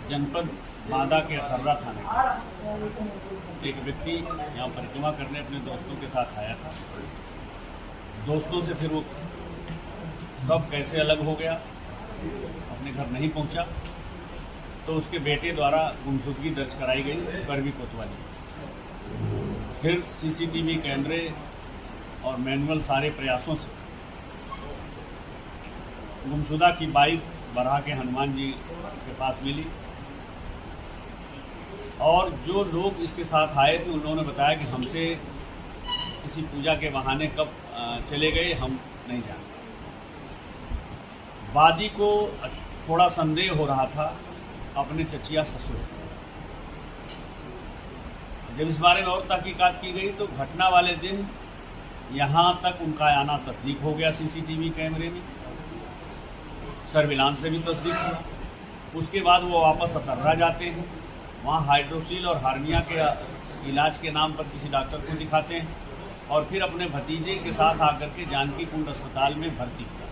जनपद बांदा के अखर्रा थाने का एक व्यक्ति यहाँ परिक्रमा करने अपने दोस्तों के साथ आया था। दोस्तों से फिर वो कब कैसे अलग हो गया, अपने घर नहीं पहुँचा, तो उसके बेटे द्वारा गुमशुदगी दर्ज कराई गई करवी कोतवाली। फिर सीसीटीवी कैमरे और मैनुअल सारे प्रयासों से गुमशुदा की बाइक बरहा के हनुमान जी के पास मिली और जो लोग इसके साथ आए थे उन्होंने बताया कि हमसे किसी पूजा के बहाने कब चले गए हम नहीं जानते। वादी को थोड़ा संदेह हो रहा था अपने चचिया ससुर। जब इस बारे में और तहकीकात की गई तो घटना वाले दिन यहाँ तक उनका आना तस्दीक हो गया। सीसीटीवी कैमरे में सर्विलांस से भी तस्दीक हुआ। उसके बाद वो वापस अतर्रा जाते हैं, वहाँ हाइड्रोसील और हार्निया के इलाज के नाम पर किसी डॉक्टर को दिखाते हैं और फिर अपने भतीजे के साथ आकर के जानकी कुंड अस्पताल में भर्ती किया।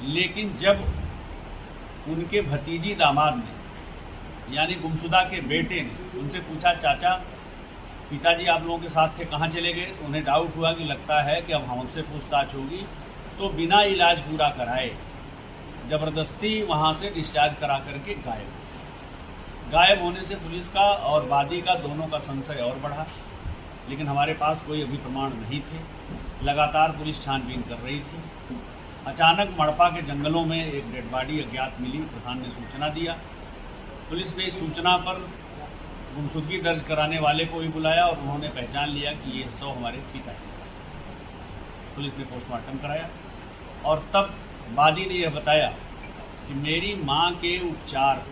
लेकिन जब उनके भतीजी दामाद ने यानी गुमशुदा के बेटे ने उनसे पूछा, चाचा पिताजी आप लोगों के साथ थे, कहाँ चले गए? तो उन्हें डाउट हुआ कि लगता है कि अब हमसे पूछताछ होगी, तो बिना इलाज पूरा कराए ज़बरदस्ती वहाँ से डिस्चार्ज करा करके गायब होने से पुलिस का और वादी का दोनों का संशय और बढ़ा। लेकिन हमारे पास कोई अभी प्रमाण नहीं थे। लगातार पुलिस छानबीन कर रही थी। अचानक मड़पा के जंगलों में एक डेड बॉडी अज्ञात मिली। प्रधान ने सूचना दिया। पुलिस ने इस सूचना पर गुमशुदगी दर्ज कराने वाले को भी बुलाया और उन्होंने पहचान लिया कि ये शव हमारे पिताजी का। पुलिस ने पोस्टमार्टम कराया और तब वादी ने यह बताया कि मेरी मां के उपचार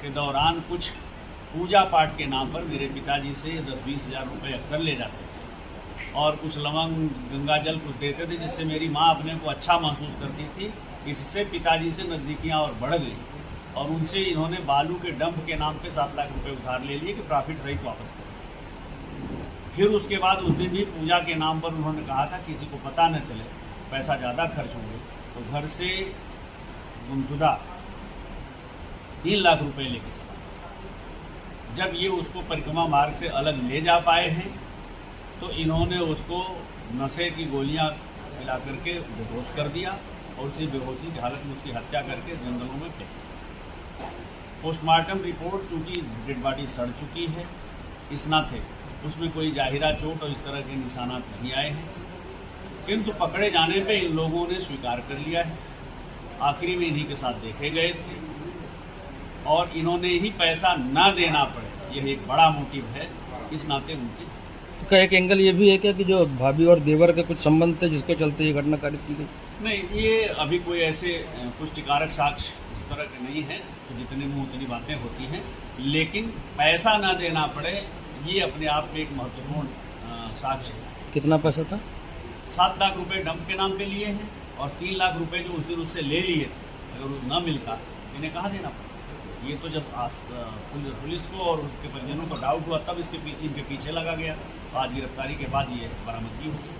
के दौरान कुछ पूजा पाठ के नाम पर मेरे पिताजी से 10-20 हज़ार रुपये अक्सर ले जाते थे और कुछ लवंग गंगा जल कुछ देते थे, जिससे मेरी मां अपने को अच्छा महसूस करती थी। इससे पिताजी से नज़दीकियाँ और बढ़ गई और उनसे इन्होंने बालू के डंप के नाम पे 7 लाख रुपए उधार ले लिए कि प्रॉफिट सहित वापस करें। फिर उसके बाद उस दिन भी पूजा के नाम पर उन्होंने कहा था किसी को पता न चले, पैसा ज़्यादा खर्च होंगे, तो घर से गुमशुदा 3 लाख रुपए लेके चला। जब ये उसको परिक्रमा मार्ग से अलग ले जा पाए हैं तो इन्होंने उसको नशे की गोलियां मिला करके बेहोश कर दिया और उसी बेहोशी की हालत में उसकी हत्या करके जंगलों में फेंक दिया। पोस्टमार्टम रिपोर्ट चूंकि डेड बॉडी सड़ चुकी है, इस नाते उसमें कोई जाहिरा चोट और इस तरह के निशानात नहीं आए हैं, किंतु पकड़े जाने पे इन लोगों ने स्वीकार कर लिया है। आखिरी में इन्हीं के साथ देखे गए थे और इन्होंने ही पैसा ना देना पड़े, यह एक बड़ा मोटिव है। इस नाते उनकी का एक एंगल ये भी है क्या कि जो भाभी और देवर के कुछ संबंध थे जिसके चलते ये घटना कारित की गई? नहीं, ये अभी कोई ऐसे पुष्टिकारक साक्ष्य इस तरह के नहीं है, तो जितने मुँह उतनी बातें होती हैं। लेकिन पैसा ना देना पड़े ये अपने आप में एक महत्वपूर्ण साक्ष्य है। कितना पैसा था? 7 लाख रुपए डंप के नाम पे लिए हैं और 3 लाख रुपए जो उस दिन उससे ले लिए थे, अगर वो न मिलता इन्हें कहाँ देना पड़ता? ये तो जब पुलिस को और उसके परिजनों को डाउट हुआ तब इनके पीछे लगा गया। आज गिरफ्तारी के बाद ये बरामदगी हुई।